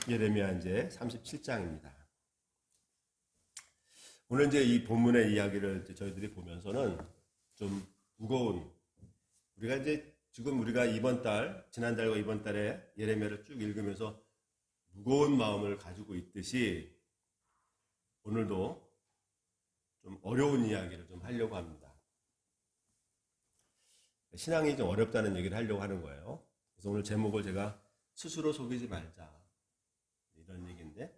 예레미야 이제 37장입니다. 오늘 이제 이 본문의 이야기를 이제 저희들이 보면서는 좀 무거운, 우리가 이제 지금 우리가 지난달과 이번 달에 예레미야를 쭉 읽으면서 무거운 마음을 가지고 있듯이 오늘도 좀 어려운 이야기를 좀 하려고 합니다. 신앙이 좀 어렵다는 얘기를 하려고 하는 거예요. 그래서 오늘 제목을 제가 스스로 속이지 말자, 이런 얘기인데,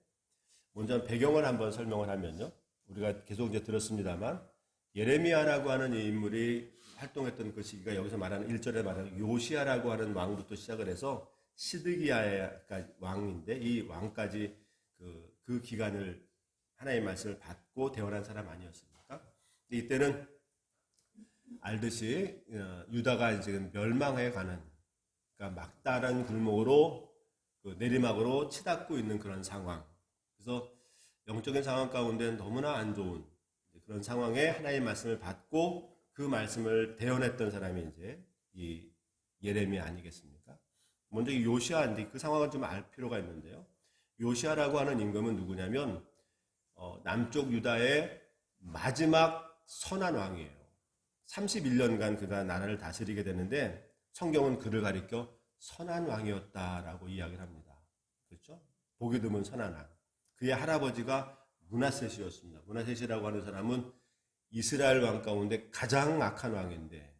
먼저 배경을 한번 설명을 하면요. 우리가 계속 이제 들었습니다만, 예레미야라고 하는 이 인물이 활동했던 그 시기가 여기서 말하는 1절에 말하는 요시야라고 하는 왕부터 시작을 해서 시드기야가 왕인데, 이 왕까지 그 기간을 하나님의 말씀을 받고 대원한 사람 아니었습니까? 이때는 알듯이 유다가 지금 멸망해 가는, 그러니까 막다른 굴목으로 내리막으로 치닫고 있는 그런 상황. 그래서 영적인 상황 가운데 너무나 안 좋은 그런 상황에 하나님의 말씀을 받고 그 말씀을 대언했던 사람이 이제 이 예레미야 아니겠습니까? 먼저 이 요시야인데 그 상황을 좀 알 필요가 있는데요. 요시야라고 하는 임금은 누구냐면 남쪽 유다의 마지막 선한 왕이에요. 31년간 그가 나라를 다스리게 되는데 성경은 그를 가리켜 선한 왕이었다라고 이야기를 합니다. 그렇죠? 보기 드문 선한 왕. 그의 할아버지가 므낫셋이었습니다. 므낫셋이라고 하는 사람은 이스라엘 왕 가운데 가장 악한 왕인데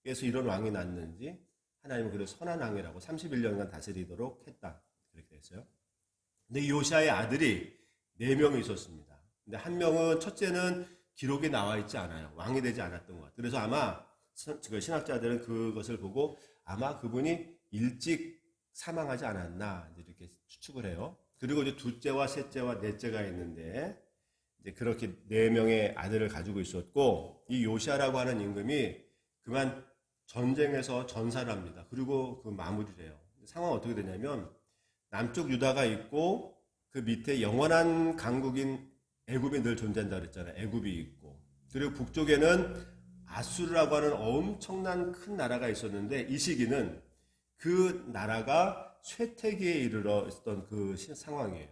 그에서 이런 왕이 났는지 하나님은 그를 선한 왕이라고 31년간 다스리도록 했다. 그렇게 됐어요. 근데 이 요시야의 아들이 4명이 있었습니다. 근데 한 명은, 첫째는 기록에 나와 있지 않아요. 왕이 되지 않았던 것 같아요. 그래서 아마 신학자들은 그것을 보고 아마 그분이 일찍 사망하지 않았나 이렇게 추측을 해요. 그리고 이제 둘째와 셋째와 넷째가 있는데 이제 그렇게 4명의 아들을 가지고 있었고, 이 요시야라고 하는 임금이 그만 전쟁에서 전사를 합니다. 그리고 그 마무리를 해요. 상황은 어떻게 되냐면 남쪽 유다가 있고 그 밑에 영원한 강국인 애굽이 늘 존재한다 그랬잖아요. 애굽이 있고, 그리고 북쪽에는 아수르라고 하는 엄청난 큰 나라가 있었는데 이 시기는 그 나라가 쇠퇴기에 이르렀던 그 상황이에요.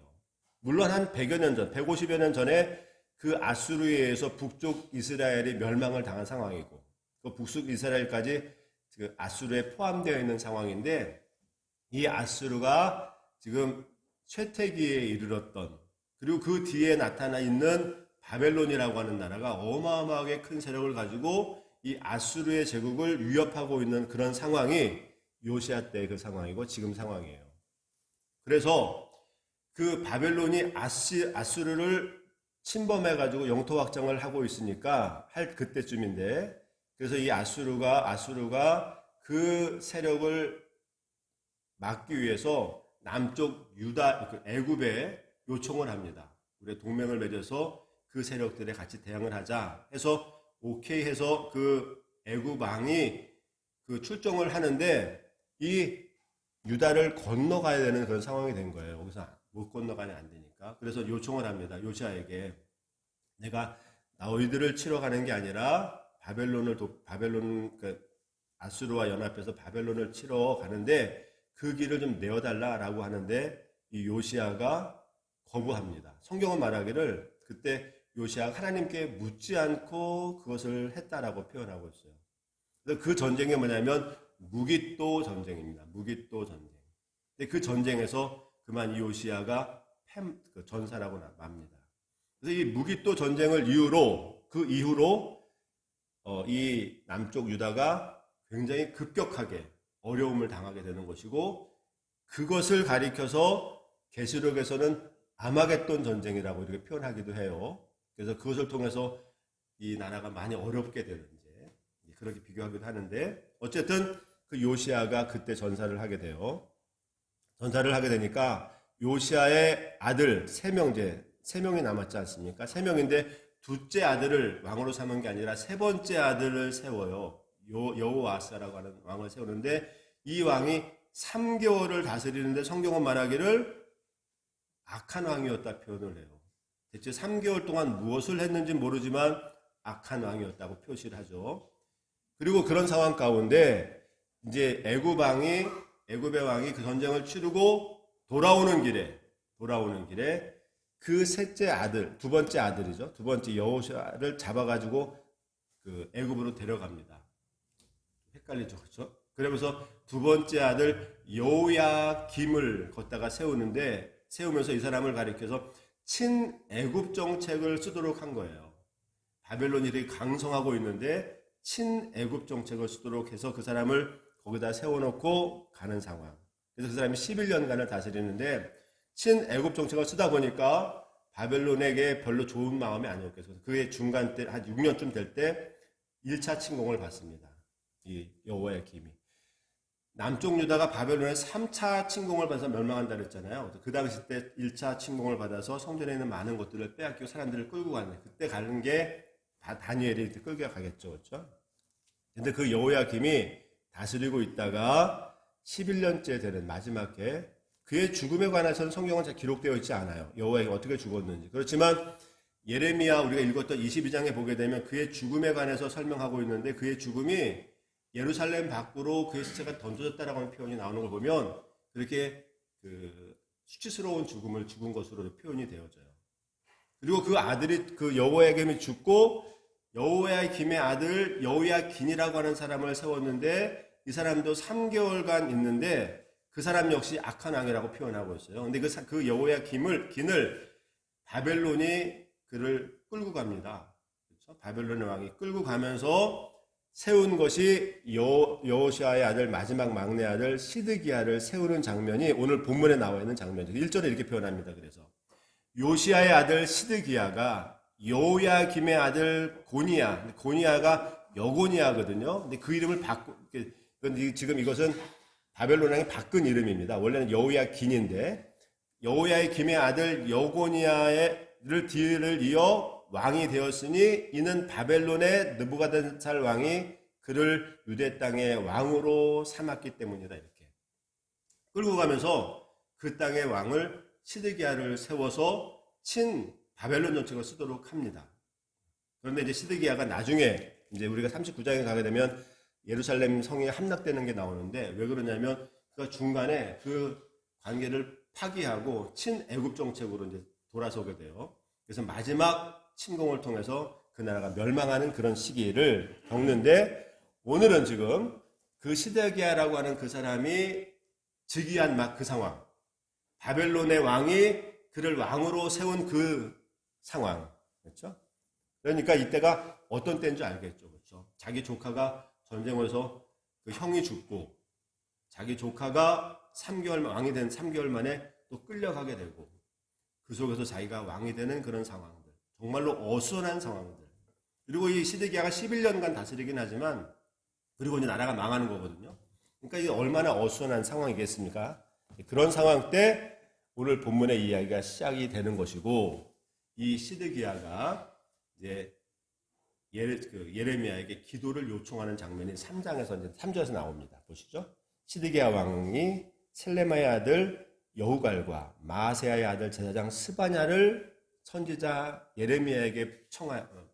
물론 한 100여 년 전, 150여 년 전에 그 아수르에 의해서 북쪽 이스라엘이 멸망을 당한 상황이고, 그 북쪽 이스라엘까지 그 아수르에 포함되어 있는 상황인데, 이 아수르가 지금 쇠퇴기에 이르렀던, 그리고 그 뒤에 나타나 있는 바벨론이라고 하는 나라가 어마어마하게 큰 세력을 가지고 이 아수르의 제국을 위협하고 있는 그런 상황이 요시야 때 그 상황이고 지금 상황이에요. 그래서 그 바벨론이 아수르를 침범해가지고 영토 확장을 하고 있으니까 할 그때쯤인데, 그래서 이 아수르가 그 세력을 막기 위해서 남쪽 유다, 애굽에 요청을 합니다. 우리 동맹을 맺어서 그 세력들에 같이 대항을 하자 해서 오케이 해서 그 애굽 왕이 그 출정을 하는데 이 유다를 건너가야 되는 그런 상황이 된 거예요. 여기서 못 건너가면 안 되니까. 그래서 요청을 합니다. 요시야에게, 내가 너희들을 치러 가는 게 아니라 아수르와 연합해서 바벨론을 치러 가는데 그 길을 좀 내어달라라고 하는데 이 요시야가 거부합니다. 성경은 말하기를 그때 요시야가 하나님께 묻지 않고 그것을 했다라고 표현하고 있어요. 그래서 그 전쟁이 뭐냐면 무깃도 전쟁입니다. 무깃도 전쟁. 근데 그 전쟁에서 그만 이 요시야가 전사라고 납니다. 그래서 이 무깃도 전쟁을 그 이후로 이 남쪽 유다가 굉장히 급격하게 어려움을 당하게 되는 것이고, 그것을 가리켜서 계시록에서는 아마겟돈 전쟁이라고 이렇게 표현하기도 해요. 그래서 그것을 통해서 이 나라가 많이 어렵게 되는, 이제 그렇게 비교하기도 하는데, 어쨌든 그 요시야가 그때 전사를 하게 돼요. 전사를 하게 되니까 요시야의 아들 3명이 남았지 않습니까? 3명인데 둘째 아들을 왕으로 삼은 게 아니라 세 번째 아들을 세워요. 여호아스라고 하는 왕을 세우는데 이 왕이 3개월을 다스리는데 성경은 말하기를 악한 왕이었다 표현을 해요. 대체 3개월 동안 무엇을 했는지 모르지만 악한 왕이었다고 표시를 하죠. 그리고 그런 상황 가운데 이제 애굽 왕이 애굽의 왕이 그 전쟁을 치르고 돌아오는 길에 그 셋째 아들, 두 번째 아들이죠. 두 번째 여호수아를 잡아가지고 그 애굽으로 데려갑니다. 헷갈리죠, 그렇죠? 그러면서 두 번째 아들 여호야김을 걷다가 세우면서 이 사람을 가리켜서 친애굽 정책을 쓰도록 한 거예요. 바벨론이 되게 강성하고 있는데 친애굽 정책을 쓰도록 해서 그 사람을 거기다 세워놓고 가는 상황. 그래서 그 사람이 11년간을 다스리는데 친애굽 정책을 쓰다 보니까 바벨론에게 별로 좋은 마음이 아니었겠어요. 그래서 그의 중간 때 한 6년쯤 될 때 1차 침공을 받습니다. 이 여호야김이. 남쪽 유다가 바벨론의 3차 침공을 받아서 멸망한다 그랬잖아요. 그 당시 때 1차 침공을 받아서 성전에 있는 많은 것들을 빼앗기고 사람들을 끌고 가는, 그때 가는 게 다니엘이 끌고 가겠죠. 그렇죠? 근데 그 여호야김이 다스리고 있다가 11년째 되는 마지막 해, 그의 죽음에 관해서는 성경은 잘 기록되어 있지 않아요. 여호야김이 어떻게 죽었는지. 그렇지만 예레미야 우리가 읽었던 22장에 보게 되면 그의 죽음에 관해서 설명하고 있는데, 그의 죽음이 예루살렘 밖으로 그의 시체가 던져졌다라고 하는 표현이 나오는 걸 보면 그렇게 그 수치스러운 죽음을 죽은 것으로 표현이 되어져요. 그리고 그 아들이, 그 여호야김이 죽고 여호야김의 아들 여호야긴이라고 하는 사람을 세웠는데, 이 사람도 3개월간 있는데 그 사람 역시 악한 왕이라고 표현하고 있어요. 근데 그 여호야긴을 바벨론이 그를 끌고 갑니다. 그렇죠? 바벨론의 왕이 끌고 가면서 세운 것이 여호시아의 아들, 마지막 막내 아들 시드기야를 세우는 장면이 오늘 본문에 나와 있는 장면이죠. 1절에 이렇게 표현합니다. 그래서 요시아의 아들 시드기야가 여호야김의 아들 고니야가 여고니야거든요. 근데 그 이름을 지금 이것은 바벨론 왕이 바꾼 이름입니다. 원래는 여호야긴인데 여호야김의 아들 여고니야를 뒤를 이어 왕이 되었으니 이는 바벨론의 느부갓네살 왕이 그를 유대 땅의 왕으로 삼았기 때문이다. 이렇게 끌고 가면서 그 땅의 왕을 시드기야를 세워서 친 바벨론 정책을 쓰도록 합니다. 그런데 이제 시드기야가 나중에 이제 우리가 39장에 가게 되면 예루살렘 성이 함락되는 게 나오는데, 왜 그러냐면 그가 중간에 그 관계를 파기하고 친애굽 정책으로 이제 돌아서게 돼요. 그래서 마지막 침공을 통해서 그 나라가 멸망하는 그런 시기를 겪는데, 오늘은 지금 그 시드기야라고 하는 그 사람이 즉위한 막 그 상황, 바벨론의 왕이 그를 왕으로 세운 그 상황, 그렇죠? 그러니까 이때가 어떤 때인 줄 알겠죠, 그렇죠? 자기 조카가 전쟁에서 그 형이 죽고 자기 조카가 왕이 된 3개월 만에 또 끌려가게 되고, 그 속에서 자기가 왕이 되는 그런 상황들, 정말로 어수선한 상황들. 그리고 이 시드기야가 11년간 다스리긴 하지만 그리고 이제 나라가 망하는 거거든요. 그러니까 이게 얼마나 어수선한 상황이겠습니까? 그런 상황 때 오늘 본문의 이야기가 시작이 되는 것이고, 이 시드기야가 이제 예레미야에게 기도를 요청하는 장면이 3절에서 나옵니다. 보시죠. 시드기야 왕이 셀레마의 아들 여후갈과 마아세야의 아들 제사장 스바냐를 선지자 예레미야에게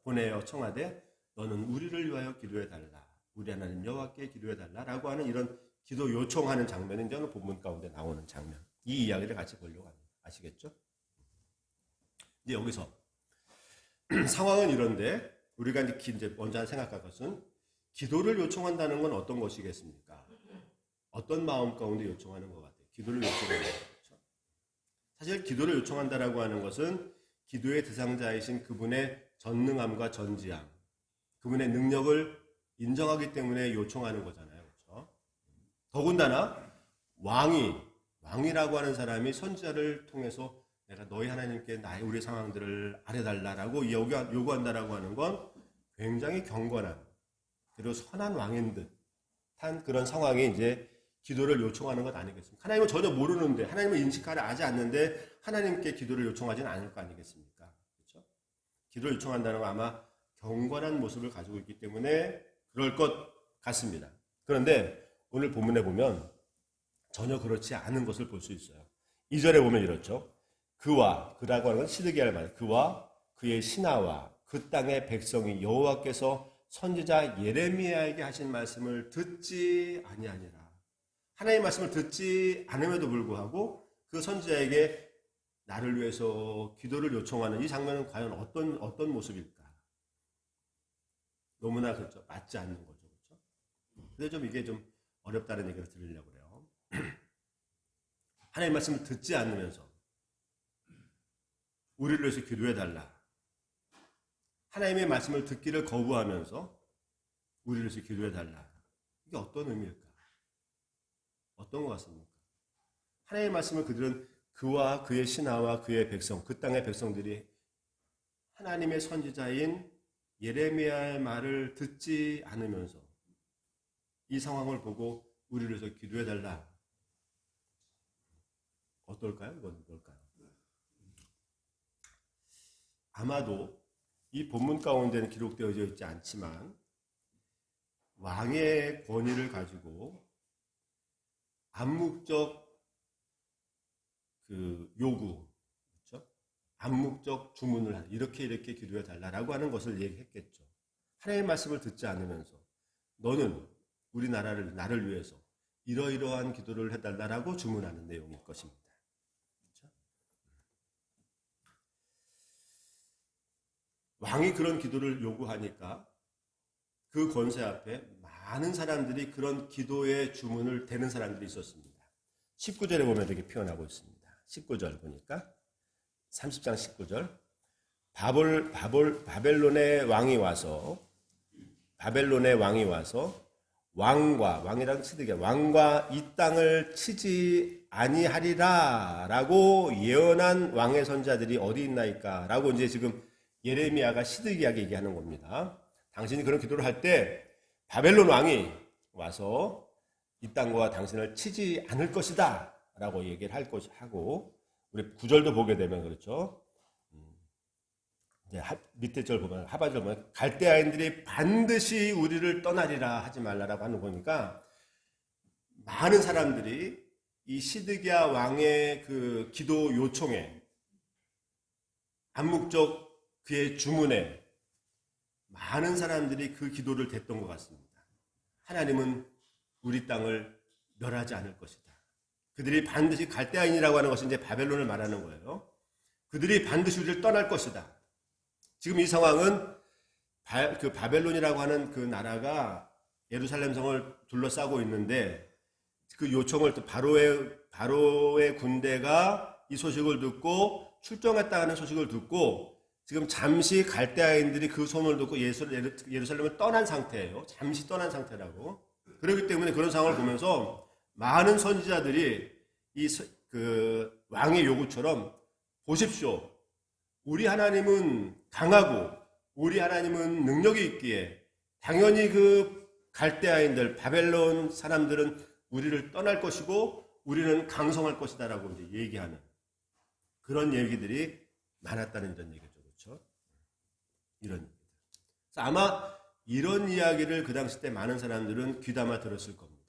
보내어 청하되 너는 우리를 위하여 기도해달라, 우리 하나님 여호와께 기도해달라라고 하는 이런 기도 요청하는 장면이 이제 오늘 본문 가운데 나오는 장면. 이 이야기를 같이 보려고 합니다. 아시겠죠? 근데 여기서 상황은 이런데 우리가 이제 먼저 생각할 것은, 기도를 요청한다는 건 어떤 것이겠습니까? 어떤 마음 가운데 요청하는 것 같아요? 기도를 요청하는 거죠. 사실 기도를 요청한다라고 하는 것은 기도의 대상자이신 그분의 전능함과 전지함, 그분의 능력을 인정하기 때문에 요청하는 거잖아요. 그렇죠? 더군다나 왕이라고 하는 사람이 선지자를 통해서 내가 너희 하나님께 우리 상황들을 알려달라라고 요구한다라고 하는 건 굉장히 경건한, 그리고 선한 왕인 듯한 그런 상황에 이제 기도를 요청하는 것 아니겠습니까? 하나님은 전혀 모르는데, 하나님을 인식하지 않는데 하나님께 기도를 요청하지는 않을 거 아니겠습니까? 그렇죠? 기도를 요청한다는 건 아마 경건한 모습을 가지고 있기 때문에 그럴 것 같습니다. 그런데 오늘 본문에 보면 전혀 그렇지 않은 것을 볼 수 있어요. 2절에 보면 이렇죠. 그라고 하는 건 시드기야를 말해요. 그와 그의 신하와 그 땅의 백성이 여호와께서 선지자 예레미야에게 하신 말씀을 듣지 아니하니라. 하나님의 말씀을 듣지 않음에도 불구하고 그 선지자에게 나를 위해서 기도를 요청하는 이 장면은 과연 어떤 모습일까? 너무나 그렇죠. 맞지 않는 거죠. 그렇죠? 근데 좀 이게 좀 어렵다는 얘기를 드리려고 그래요. 하나님의 말씀을 듣지 않으면서 우리를 위해서 기도해달라. 하나님의 말씀을 듣기를 거부하면서 우리를 위해서 기도해달라. 이게 어떤 의미일까? 어떤 것 같습니까? 하나님의 말씀을 그들은 그와 그의 신하와 그의 백성, 그 땅의 백성들이 하나님의 선지자인 예레미야의 말을 듣지 않으면서 이 상황을 보고 우리를 위해서 기도해달라. 어떨까요? 이건 뭘까요? 아마도 이 본문 가운데는 기록되어져 있지 않지만 왕의 권위를 가지고 암묵적 그 요구, 그렇죠? 암묵적 주문을 이렇게 기도해 달라라고 하는 것을 얘기했겠죠. 하나님의 말씀을 듣지 않으면서 너는 우리 나를 위해서 이러이러한 기도를 해달라라고 주문하는 내용일 것입니다. 그렇죠? 왕이 그런 기도를 요구하니까 그 권세 앞에 많은 사람들이 그런 기도의 주문을 대는 사람들이 있었습니다. 19절에 보면 이렇게 표현하고 있습니다. 19절 보니까 30장 19절 바벨론의 왕이 와서 왕이라는 치드게 왕과 이 땅을 치지 아니하리라 라고 예언한 왕의 선자들이 어디 있나이까 라고 이제 지금 예레미야가 시드기야에게 얘기하는 겁니다. 당신이 그런 기도를 할 때 바벨론 왕이 와서 이 땅과 당신을 치지 않을 것이다 라고 얘기를 할 것하고 우리 9절도 보게 되면 그렇죠. 이제 밑에 절 보면 하반절 보면 갈대아인들이 반드시 우리를 떠나리라 하지 말라라고 하는 거니까 많은 사람들이 이 시드기야 왕의 그 기도 요청에 암묵적 그의 주문에 많은 사람들이 그 기도를 댔던 것 같습니다. 하나님은 우리 땅을 멸하지 않을 것이다. 그들이 반드시 갈대아인이라고 하는 것은 이제 바벨론을 말하는 거예요. 그들이 반드시 우리를 떠날 것이다. 지금 이 상황은 그 바벨론이라고 하는 그 나라가 예루살렘 성을 둘러싸고 있는데 그 요청을 또 바로의 군대가 이 소식을 듣고 출정했다는 소식을 듣고 지금 잠시 갈대아인들이 그 소문을 듣고 예루살렘을 떠난 상태예요. 잠시 떠난 상태라고. 그렇기 때문에 그런 상황을 보면서 많은 선지자들이 그 왕의 요구처럼 보십시오. 우리 하나님은 강하고 우리 하나님은 능력이 있기에 당연히 그 갈대아인들, 바벨론 사람들은 우리를 떠날 것이고 우리는 강성할 것이다라고 이제 얘기하는 그런 얘기들이 많았다는 전 얘기죠. 그렇죠? 이런 얘기들. 아마 이런 이야기를 그 당시 때 많은 사람들은 귀담아 들었을 겁니다.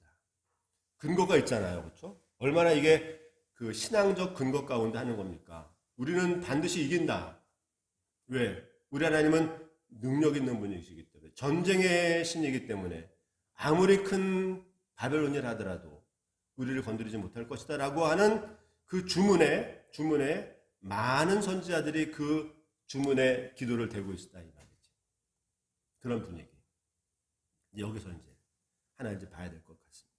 근거가 있잖아요. 그렇죠? 얼마나 이게 그 신앙적 근거 가운데 하는 겁니까? 우리는 반드시 이긴다. 왜? 우리 하나님은 능력 있는 분이시기 때문에 전쟁의 신이기 때문에 아무리 큰 바벨론이라 하더라도 우리를 건드리지 못할 것이다 라고 하는 그 주문에 많은 선지자들이 그 주문에 기도를 대고 있다 이 말이지. 그런 분위기. 여기서 이제 하나 이제 봐야 될 것 같습니다.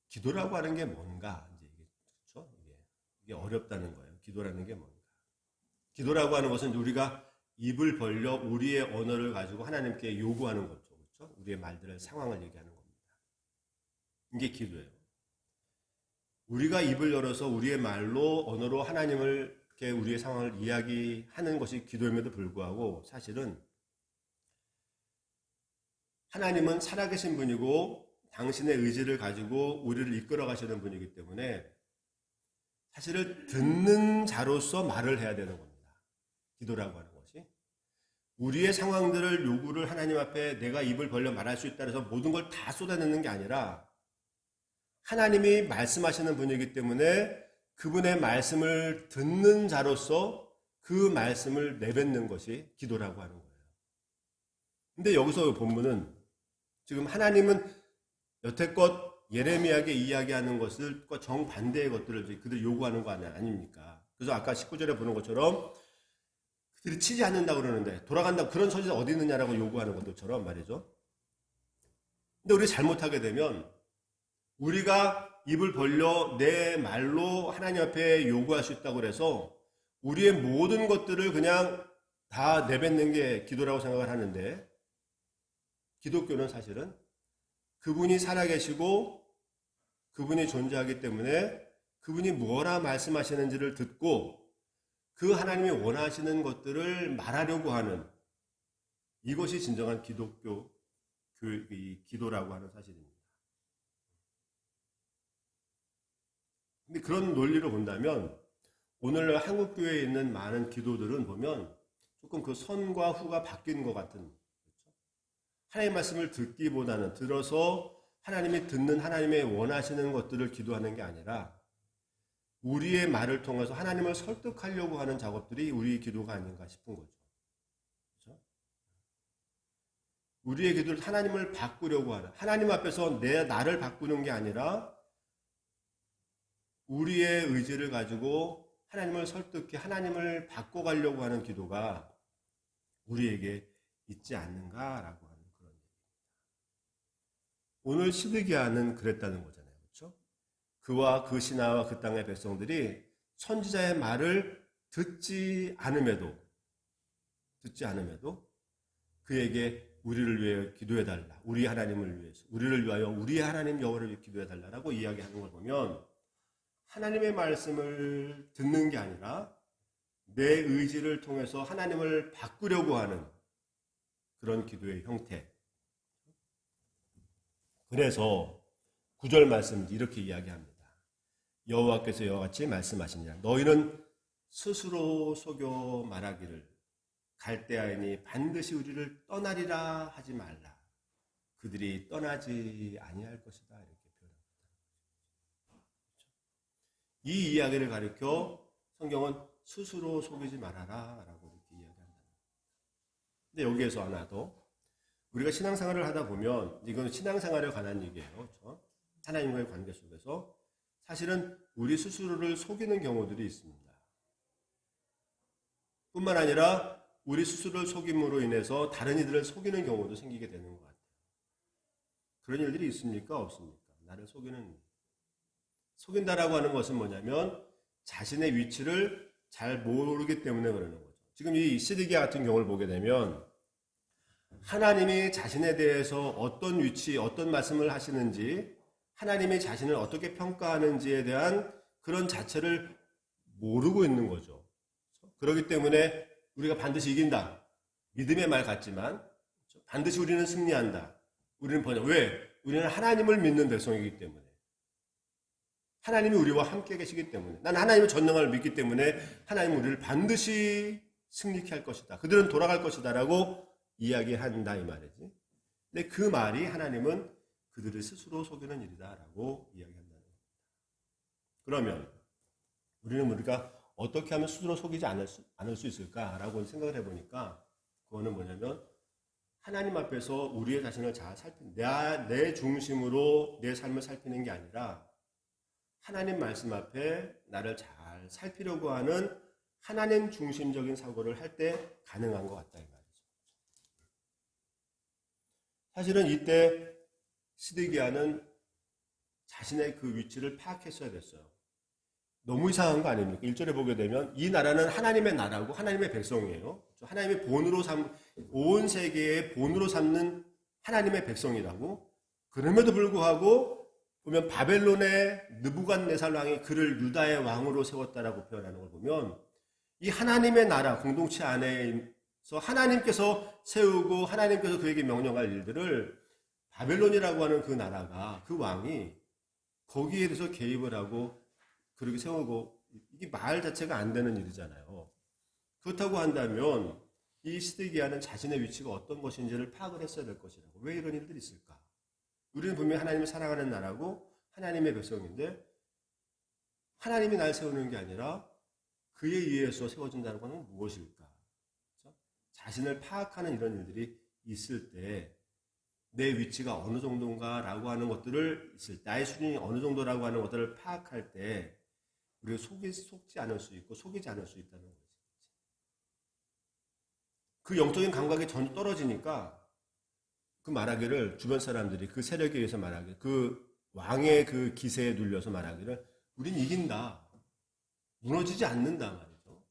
기도라고 하는 게 뭔가 이제 이게 그렇죠? 이게 어렵다는 거예요. 기도라는 게 뭔가. 기도라고 하는 것은 우리가 입을 벌려 우리의 언어를 가지고 하나님께 요구하는 거죠. 그렇죠? 우리의 말들을 상황을 얘기하는 겁니다. 이게 기도예요. 우리가 입을 열어서 우리의 말로 언어로 하나님을 이렇게 우리의 상황을 이야기하는 것이 기도임에도 불구하고 사실은 하나님은 살아계신 분이고 당신의 의지를 가지고 우리를 이끌어 가시는 분이기 때문에 사실은 듣는 자로서 말을 해야 되는 겁니다. 기도라고 하는 것이. 우리의 상황들을 요구를 하나님 앞에 내가 입을 벌려 말할 수 있다 해서 모든 걸 다 쏟아내는 게 아니라 하나님이 말씀하시는 분이기 때문에 그분의 말씀을 듣는 자로서 그 말씀을 내뱉는 것이 기도라고 하는 거예요. 근데 여기서 본문은 지금 하나님은 여태껏 예레미야에게 이야기하는 것을과 정반대의 것들을 그들이 요구하는 거 아닙니까? 그래서 아까 19절에 보는 것처럼 그들이 치지 않는다고 그러는데 돌아간다고 그런 선지자 어디 있느냐라고 요구하는 것들처럼 말이죠. 근데 우리가 잘못하게 되면 우리가 입을 벌려 내 말로 하나님 앞에 요구할 수 있다고 그래서 우리의 모든 것들을 그냥 다 내뱉는 게 기도라고 생각을 하는데 기독교는 사실은 그분이 살아계시고 그분이 존재하기 때문에 그분이 뭐라 말씀하시는지를 듣고 그 하나님이 원하시는 것들을 말하려고 하는 이것이 진정한 기독교 기도라고 하는 사실입니다. 근데 그런 논리로 본다면 오늘 한국 교회에 있는 많은 기도들은 보면 조금 그 선과 후가 바뀐 것 같은 그렇죠? 하나님의 말씀을 듣기보다는 들어서 하나님이 듣는 하나님의 원하시는 것들을 기도하는 게 아니라 우리의 말을 통해서 하나님을 설득하려고 하는 작업들이 우리의 기도가 아닌가 싶은 거죠. 그렇죠? 우리의 기도를 하나님을 바꾸려고 하는 하나님 앞에서 나를 바꾸는 게 아니라 우리의 의지를 가지고 하나님을 설득해 하나님을 바꿔가려고 하는 기도가 우리에게 있지 않는가라고 하는 그런 얘기입니다. 오늘 시드기야는 그랬다는 거잖아요. 그렇죠? 그와 그 신하와 그 땅의 백성들이 선지자의 말을 듣지 않음에도 그에게 우리를 위해 기도해달라. 우리 하나님을 위해서. 우리를 위하여 우리 하나님 여호와를 위해 기도해달라고 이야기하는 걸 보면 하나님의 말씀을 듣는 게 아니라 내 의지를 통해서 하나님을 바꾸려고 하는 그런 기도의 형태. 그래서 9절 말씀 이렇게 이야기합니다. 여호와께서 이와 같이 말씀하시니라. 너희는 스스로 속여 말하기를 갈대아인이 반드시 우리를 떠나리라 하지 말라. 그들이 떠나지 아니할 것이다. 이렇게 표현합니다. 이 이야기를 가리켜 성경은 스스로 속이지 말아라 라고 이렇게 이야기한다. 근데 여기에서 하나 더 우리가 신앙생활을 하다 보면 이건 신앙생활에 관한 얘기예요. 그렇죠? 하나님과의 관계 속에서 사실은 우리 스스로를 속이는 경우들이 있습니다. 뿐만 아니라 우리 스스로를 속임으로 인해서 다른 이들을 속이는 경우도 생기게 되는 것 같아요. 그런 일들이 있습니까? 없습니까? 나를 속인다라고 하는 것은 뭐냐면 자신의 위치를 잘 모르기 때문에 그러는 거죠. 지금 이 시드기야 같은 경우를 보게 되면 하나님이 자신에 대해서 어떤 위치, 어떤 말씀을 하시는지 하나님이 자신을 어떻게 평가하는지에 대한 그런 자체를 모르고 있는 거죠. 그렇기 때문에 우리가 반드시 이긴다. 믿음의 말 같지만 반드시 우리는 승리한다. 우리는 왜? 우리는 하나님을 믿는 백성이기 때문에. 하나님이 우리와 함께 계시기 때문에. 난 하나님의 전능함을 믿기 때문에 하나님은 우리를 반드시 승리케 할 것이다. 그들은 돌아갈 것이다 라고 이야기한다 이 말이지. 근데 그 말이 하나님은 그들을 스스로 속이는 일이다 라고 이야기한다는 겁니다. 그러면 우리가 어떻게 하면 스스로 속이지 않을 수 있을까라고 생각을 해보니까 그거는 뭐냐면 하나님 앞에서 우리의 자신을 잘 내 중심으로 내 삶을 살피는 게 아니라 하나님 말씀 앞에 나를 잘 살피려고 하는 하나님 중심적인 사고를 할 때 가능한 것 같다 이 말이죠. 사실은 이때 시드기야는 자신의 그 위치를 파악했어야 됐어요. 너무 이상한 거 아닙니까? 1절에 보게 되면 이 나라는 하나님의 나라고 하나님의 백성이에요. 하나님의 온 세계의 본으로 삼는 하나님의 백성이라고. 그럼에도 불구하고 보면 바벨론의 느부갓네살 왕이 그를 유다의 왕으로 세웠다라고 표현하는 걸 보면 이 하나님의 나라 공동체 안에서 하나님께서 세우고 하나님께서 그에게 명령할 일들을 바벨론이라고 하는 그 나라가 그 왕이 거기에 대해서 개입을 하고 그렇게 세우고 이게 말 자체가 안 되는 일이잖아요. 그렇다고 한다면 이 시드기야는 자신의 위치가 어떤 것인지를 파악을 했어야 될 것이라고. 왜 이런 일들이 있을까? 우리는 분명히 하나님을 사랑하는 나라고 하나님의 백성인데 하나님이 날 세우는 게 아니라 그에 의해서 세워진다는 것은 무엇일까? 그렇죠? 자신을 파악하는 이런 일들이 있을 때 내 위치가 어느 정도인가라고 하는 것들을 있을 때, 나의 수준이 어느 정도라고 하는 것들을 파악할 때 우리가 속지 않을 수 있고 속이지 않을 수 있다는 거지. 그 영적인 감각이 전혀 떨어지니까 그 말하기를, 주변 사람들이 그 세력에 의해서 말하기를, 그 왕의 그 기세에 눌려서 말하기를 우린 이긴다, 무너지지 않는다 말이죠.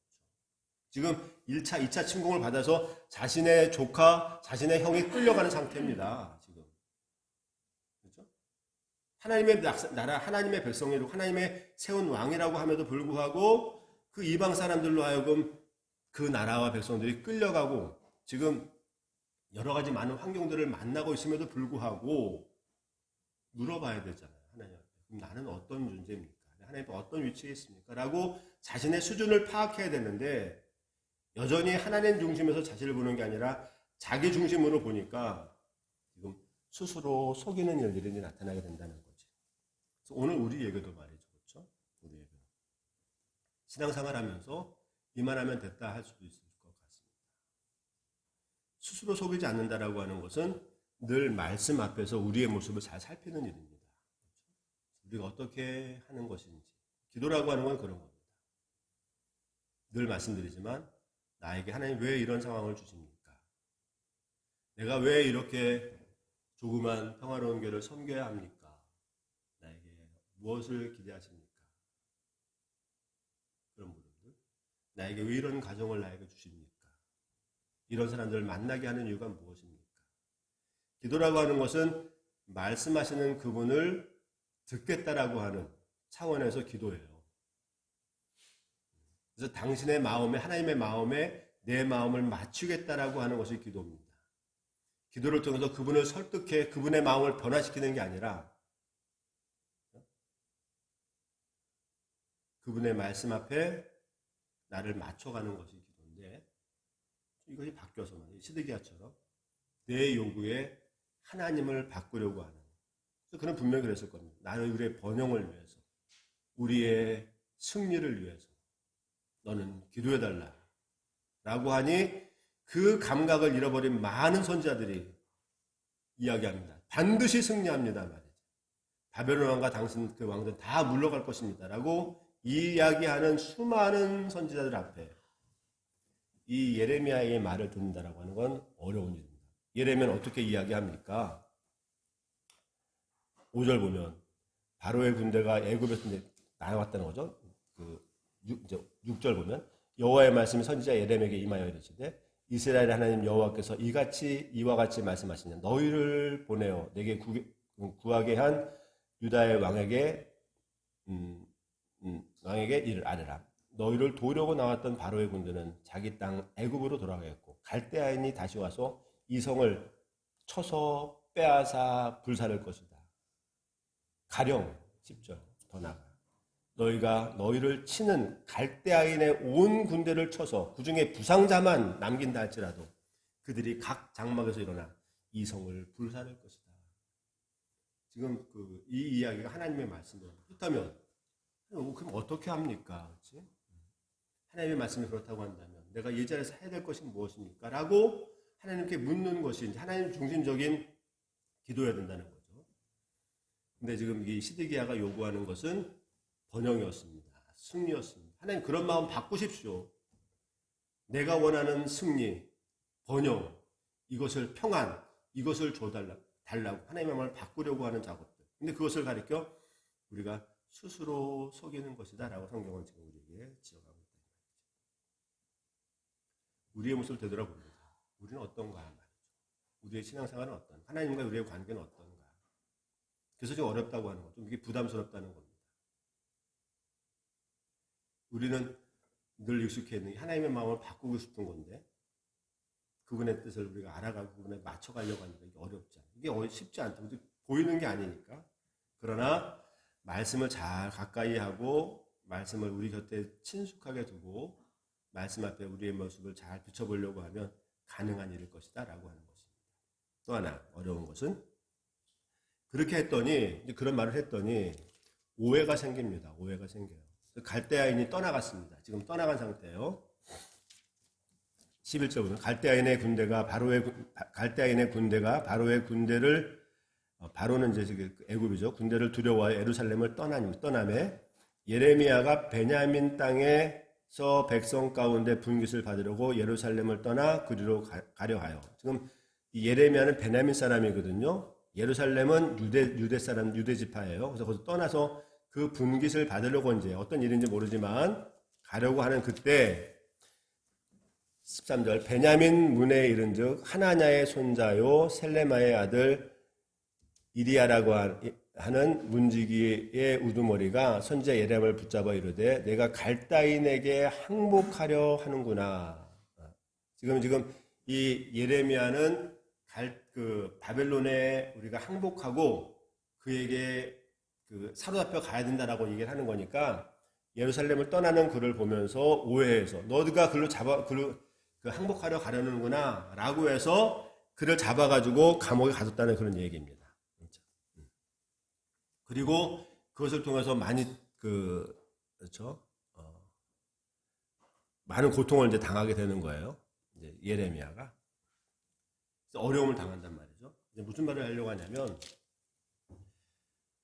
지금 1차, 2차 침공을 받아서 자신의 조카, 자신의 형이 끌려가는 상태입니다. 지금. 그렇죠? 하나님의 나라, 하나님의 백성이고 하나님의 세운 왕이라고 함에도 불구하고 그 이방 사람들로 하여금 그 나라와 백성들이 끌려가고 지금 여러 가지 많은 환경들을 만나고 있음에도 불구하고 물어봐야 되잖아요. 하나님 앞에. 그럼 나는 어떤 존재입니까? 하나님 앞에 어떤 위치에 있습니까? 라고 자신의 수준을 파악해야 되는데 여전히 하나님 중심에서 자신을 보는 게 아니라 자기 중심으로 보니까 지금 스스로 속이는 일들이 나타나게 된다는 거지. 그래서 오늘 우리 얘기도 말이죠. 그렇죠? 우리 얘기. 신앙생활 하면서 이만하면 됐다 할 수도 있을 것 같습니다. 스스로 속이지 않는다라고 하는 것은 늘 말씀 앞에서 우리의 모습을 잘 살피는 일입니다. 우리가 어떻게 하는 것인지. 기도라고 하는 건 그런 겁니다. 늘 말씀드리지만 나에게 하나님 왜 이런 상황을 주십니까? 내가 왜 이렇게 조그만 평화로운 교회를 섬겨야 합니까? 나에게 무엇을 기대하십니까? 그런 분들. 나에게 왜 이런 가정을 나에게 주십니까? 이런 사람들을 만나게 하는 이유가 무엇입니까? 기도라고 하는 것은 말씀하시는 그분을 듣겠다라고 하는 차원에서 기도해요. 그래서 당신의 마음에, 하나님의 마음에 내 마음을 맞추겠다라고 하는 것이 기도입니다. 기도를 통해서 그분을 설득해 그분의 마음을 변화시키는 게 아니라 그분의 말씀 앞에 나를 맞춰가는 것이 기도인데 이것이 바뀌어서 시드기야처럼 내 요구에 하나님을 바꾸려고 하는. 그래서 그는 분명히 그랬을 겁니다. 나는 우리의 번영을 위해서, 우리의 승리를 위해서 너는 기도해달라 라고 하니 그 감각을 잃어버린 많은 선지자들이 이야기합니다. 반드시 승리합니다 말이죠. 바벨론 왕과 당신 그 왕들은 다 물러갈 것입니다 라고 이야기하는 수많은 선지자들 앞에 이 예레미야의 말을 듣는다라고 하는 건 어려운 일입니다. 예레미야는 어떻게 이야기합니까? 5절 보면 바로의 군대가 애굽에서 나왔다는 거죠. 그 6절 보면 여호와의 말씀이 선지자 예레미야에게 임하여 이르시되 이스라엘 하나님 여호와께서 이와 같이 말씀하시냐 너희를 보내어 내게 구하게 한 유다의 왕에게 이를 아뢰라. 너희를 도우려고 나왔던 바로의 군대는 자기 땅 애굽으로 돌아가겠고 갈대아인이 다시 와서 이 성을 쳐서 빼앗아 불사를 것이다. 가령 10절 더 나가 너희가 너희를 치는 갈대아인의 온 군대를 쳐서 그 중에 부상자만 남긴다 할지라도 그들이 각 장막에서 일어나 이 성을 불사를 것이다. 지금 이 이야기가 하나님의 말씀이에요. 그렇다면 그럼 어떻게 합니까? 그렇지? 하나님의 말씀이 그렇다고 한다면 내가 이 자리에서 해야 될 것이 무엇입니까? 라고 하나님께 묻는 것이 하나님 중심적인 기도해야 된다는 거죠. 근데 지금 이 시드기야가 요구하는 것은 번영이었습니다. 승리였습니다. 하나님 그런 마음 바꾸십시오. 내가 원하는 승리, 번영, 이것을 평안, 이것을 줘달라고 하나님의 마음을 바꾸려고 하는 작업들. 근데 그것을 가리켜 우리가 스스로 속이는 것이다 라고 성경은 지금 우리에게 지적하고 있다. 우리의 모습을 되돌아봅니다. 우리는 어떤가 말이죠. 우리의 신앙생활은 어떤가? 하나님과 우리의 관계는 어떤가? 그래서 좀 어렵다고 하는 거죠. 이게 부담스럽다는 겁니다. 우리는 늘 익숙해 있는 하나님의 마음을 바꾸고 싶은 건데 그분의 뜻을 우리가 알아가고 그분에 맞춰가려고 하니까 이게 어렵지 않아요. 이게 쉽지 않다. 보이는 게 아니니까. 그러나 말씀을 잘 가까이 하고 말씀을 우리 곁에 친숙하게 두고 말씀 앞에 우리의 모습을 잘 비춰보려고 하면 가능한 일일 것이다 라고 하는 것입니다. 또 하나 어려운 것은 그렇게 했더니 그런 말을 했더니 오해가 생깁니다. 오해가 생겨요. 갈대아인이 떠나갔습니다. 지금 떠나간 상태예요. 11절 보면 갈대아인의 군대가 바로의 군대를 바로는 이제 애굽이죠. 군대를 두려워하여 예루살렘을 떠나매 예레미야가 베냐민 땅에서 백성 가운데 분깃을 받으려고 예루살렘을 떠나 그리로 가려 하여. 지금 이 예레미야는 베냐민 사람이거든요. 예루살렘은 유대 사람, 유대 지파예요. 그래서 거기서 떠나서 그 분깃을 받으려고 이제 어떤 일인지 모르지만 가려고 하는 그때 13절 베냐민 문에 이른즉 하나냐의 손자요 셀레마의 아들 이리야라고 하는 문지기의 우두머리가 선지자 예레미야를 붙잡아 이르되 내가 갈다인에게 항복하려 하는구나. 지금 이 예레미야는 바벨론에 우리가 항복하고 그에게 사로잡혀 가야 된다라고 얘기를 하는 거니까 예루살렘을 떠나는 그를 보면서 오해해서 너가 항복하려 가려는구나 라고 해서 그를 잡아가지고 감옥에 가뒀다는 그런 얘기입니다. 그리고 그것을 통해서 많이 많은 고통을 이제 당하게 되는 거예요. 이제 예레미야가 어려움을 당한단 말이죠. 이제 무슨 말을 하려고 하냐면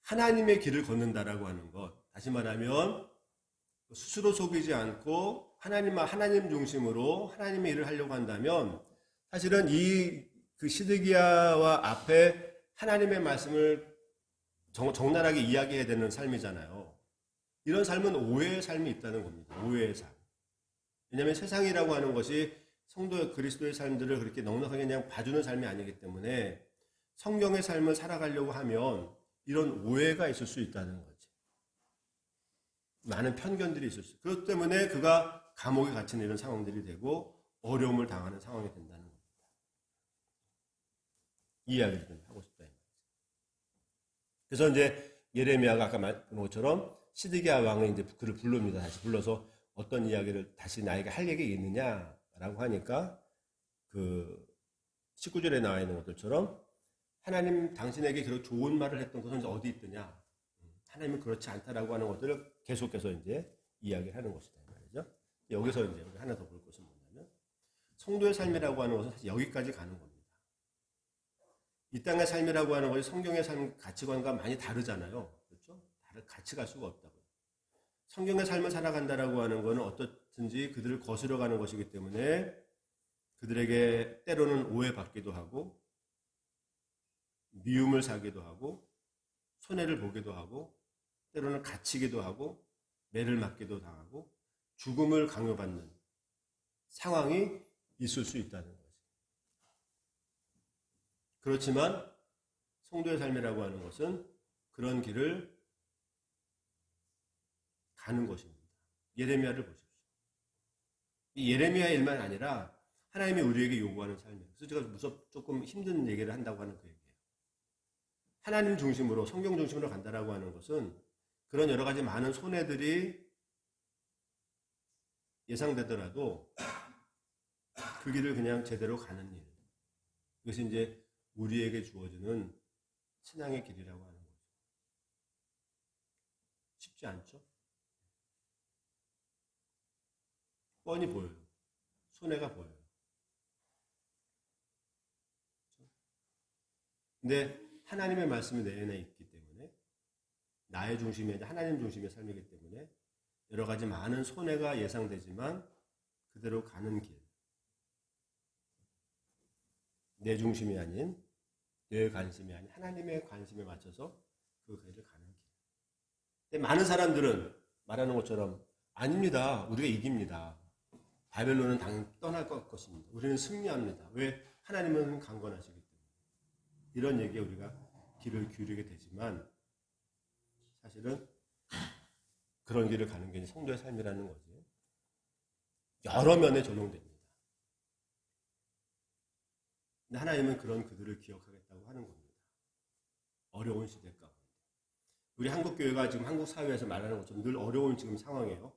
하나님의 길을 걷는다라고 하는 것. 다시 말하면 스스로 속이지 않고 하나님 중심으로 하나님의 일을 하려고 한다면 사실은 그 시드기야와 앞에 하나님의 말씀을 적나라하게 이야기해야 되는 삶이잖아요. 이런 삶은 오해의 삶이 있다는 겁니다. 오해의 삶. 왜냐하면 세상이라고 하는 것이 성도의 그리스도의 삶들을 그렇게 넉넉하게 그냥 봐주는 삶이 아니기 때문에 성경의 삶을 살아가려고 하면 이런 오해가 있을 수 있다는 거지. 많은 편견들이 있을 수 있어요. 그렇기 때문에 그가 감옥에 갇힌 이런 상황들이 되고 어려움을 당하는 상황이 된다는 겁니다. 이 이야기를 좀 하고 싶다. 그래서 이제 예레미야가 아까 말한 것처럼 시드기야 왕은 이제 그를 부릅니다. 다시 불러서 어떤 이야기를 다시 나에게 할 얘기가 있느냐라고 하니까 그 19절에 나와 있는 것들처럼 하나님 당신에게 그렇게 좋은 말을 했던 것은 어디 있더냐? 하나님은 그렇지 않다라고 하는 것들을 계속해서 이제 이야기를 하는 것이다 말이죠. 여기서 이제 우리 하나 더 볼 것은 뭐냐면 성도의 삶이라고 하는 것은 사실 여기까지 가는 겁니다. 이 땅의 삶이라고 하는 것이 성경의 삶 가치관과 많이 다르잖아요. 그렇죠? 같이 갈 수가 없다고요. 성경의 삶을 살아간다라고 하는 것은 어떻든지 그들을 거스려 가는 것이기 때문에 그들에게 때로는 오해받기도 하고 미움을 사기도 하고 손해를 보기도 하고 때로는 갇히기도 하고 매를 맞기도 당하고 죽음을 강요받는 상황이 있을 수 있다는 거죠. 그렇지만 성도의 삶이라고 하는 것은 그런 길을 가는 것입니다. 예레미야를 보십시오. 이 예레미야의 일만 아니라 하나님이 우리에게 요구하는 삶이에요. 그래서 제가 조금 힘든 얘기를 한다고 하는 그 얘기예요. 하나님 중심으로 성경 중심으로 간다라고 하는 것은 그런 여러 가지 많은 손해들이 예상되더라도 그 길을 그냥 제대로 가는 일. 이것이 이제 우리에게 주어지는 신앙의 길이라고 하는 거죠. 쉽지 않죠? 뻔히 보여요. 손해가 보여요. 근데 하나님의 말씀이 내 안에 있기 때문에 나의 중심이 아니라 하나님 중심의 삶이기 때문에 여러 가지 많은 손해가 예상되지만 그대로 가는 길. 내 중심이 아닌 내 관심이 아닌 하나님의 관심에 맞춰서 그 길을 가는 길. 근데 많은 사람들은 말하는 것처럼 아닙니다. 우리가 이깁니다. 바벨론은 떠날 것입니다. 우리는 승리합니다. 왜? 하나님은 강건하시기 때문에. 이런 얘기에 우리가 귀를 기울이게 되지만 사실은 그런 길을 가는 게 성도의 삶이라는 거지. 여러 면에 적용됩니다. 근데 하나님은 그런 그들을 기억하겠다고 하는 겁니다. 어려운 시대 가운데. 우리 한국교회가 지금 한국 사회에서 말하는 것처럼 늘 어려운 지금 상황이에요.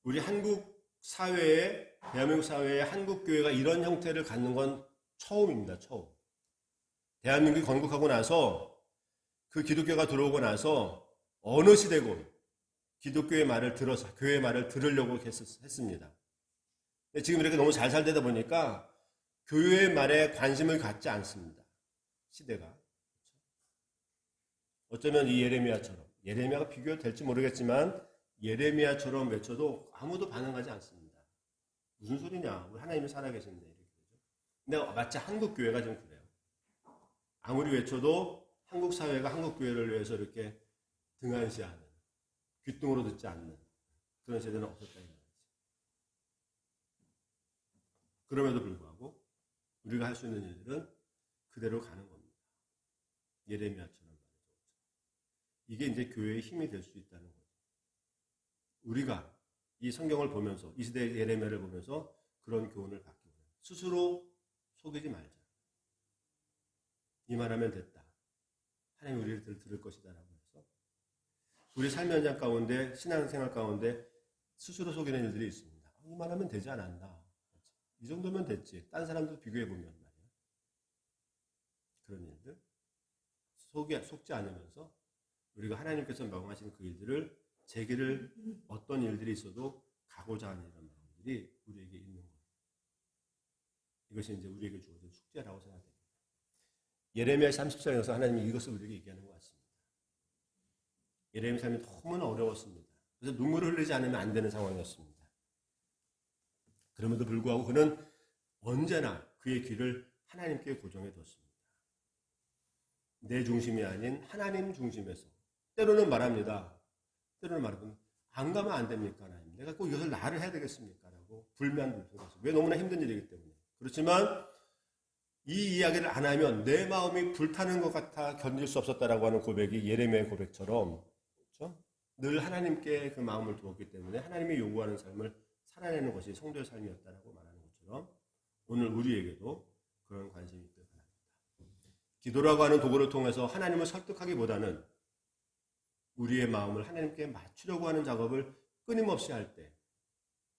우리 한국 사회에, 대한민국 사회에 한국교회가 이런 형태를 갖는 건 처음입니다. 처음. 대한민국이 건국하고 나서 그 기독교가 들어오고 나서 어느 시대고 기독교의 말을 들어서 교회의 말을 들으려고 했습니다. 지금 이렇게 너무 잘 살다 보니까 교회 말에 관심을 갖지 않습니다. 시대가. 어쩌면 이 예레미야가 비교될지 모르겠지만 예레미야처럼 외쳐도 아무도 반응하지 않습니다. 무슨 소리냐? 우리 하나님이 살아계신데 이렇게 되죠. 근데 마치 한국 교회가 좀 그래요. 아무리 외쳐도 한국 사회가 한국 교회를 위해서 이렇게 등한시하는, 귓등으로 듣지 않는 그런 세대는 없었다 이 말이지. 그럼에도 불구하고 우리가 할 수 있는 일들은 그대로 가는 겁니다. 예레미야처럼 말이죠. 이게 이제 교회의 힘이 될 수 있다는 거죠. 우리가 이 성경을 보면서 이 시대의 예레미야를 보면서 그런 교훈을 받기 원해요. 스스로 속이지 말자. 이 말하면 됐다. 하나님 우리를 들을 것이다 라고 해서 우리 삶의 현장 가운데 신앙생활 가운데 스스로 속이는 일들이 있습니다. 이 말하면 되지 않았나. 이 정도면 됐지. 딴 사람도 비교해보면 말이야. 그런 일들. 속지 않으면서 우리가 하나님께서 명하신 그 일들을 제 길을 어떤 일들이 있어도 가고자 하는 이런 마음들이 우리에게 있는 거예요. 이것이 이제 우리에게 주어진 숙제라고 생각됩니다. 예레미야 30장에서 하나님이 이것을 우리에게 얘기하는 것 같습니다. 예레미야 삶이 너무나 어려웠습니다. 그래서 눈물을 흘리지 않으면 안 되는 상황이었습니다. 그럼에도 불구하고 그는 언제나 그의 귀를 하나님께 고정해 뒀습니다. 내 중심이 아닌 하나님 중심에서 때로는 말합니다. 때로는 말하면 안 가면 안 됩니까? 하나님. 내가 꼭 이것을 나를 해야 되겠습니까? 라고 불만불평해서 왜 너무나 힘든 일이기 때문에. 그렇지만 이 이야기를 안 하면 내 마음이 불타는 것 같아 견딜 수 없었다라고 하는 고백이 예레미야의 고백처럼 그렇죠? 늘 하나님께 그 마음을 두었기 때문에 하나님이 요구하는 삶을 살아내는 것이 성도의 삶이었다라고 말하는 것처럼 오늘 우리에게도 그런 관심이 있길 바랍니다. 기도라고 하는 도구를 통해서 하나님을 설득하기보다는 우리의 마음을 하나님께 맞추려고 하는 작업을 끊임없이 할 때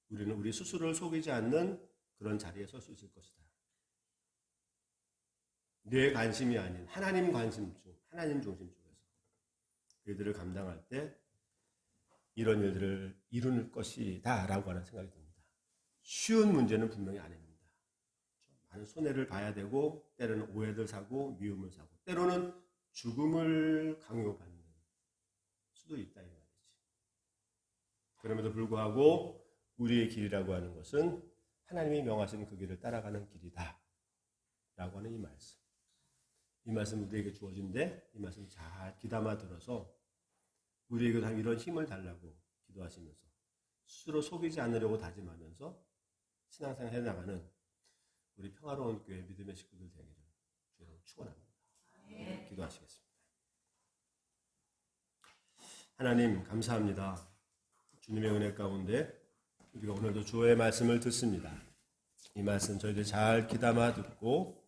우리는 우리 스스로를 속이지 않는 그런 자리에 설 수 있을 것이다. 내 관심이 아닌 하나님 하나님 중심 쪽에서 그들을 감당할 때 이런 일들을 이룰 것이다 라고 하는 생각이 듭니다. 쉬운 문제는 분명히 아닙니다. 많은 손해를 봐야 되고 때로는 오해를 사고 미움을 사고 때로는 죽음을 강요받는 수도 있다 이 말이지. 그럼에도 불구하고 우리의 길이라고 하는 것은 하나님이 명하신 그 길을 따라가는 길이다 라고 하는 이 말씀. 이 말씀 우리에게 주어진데 이 말씀 잘 귀담아 들어서 우리에게 이런 힘을 달라고 기도하시면서 스스로 속이지 않으려고 다짐하면서 신앙생활 해나가는 우리 평화로운 교회 믿음의 식구들 되기를 주님으로 축원합니다. 기도하시겠습니다. 하나님 감사합니다. 주님의 은혜 가운데 우리가 오늘도 주의 말씀을 듣습니다. 이 말씀 저희들 잘 귀담아 듣고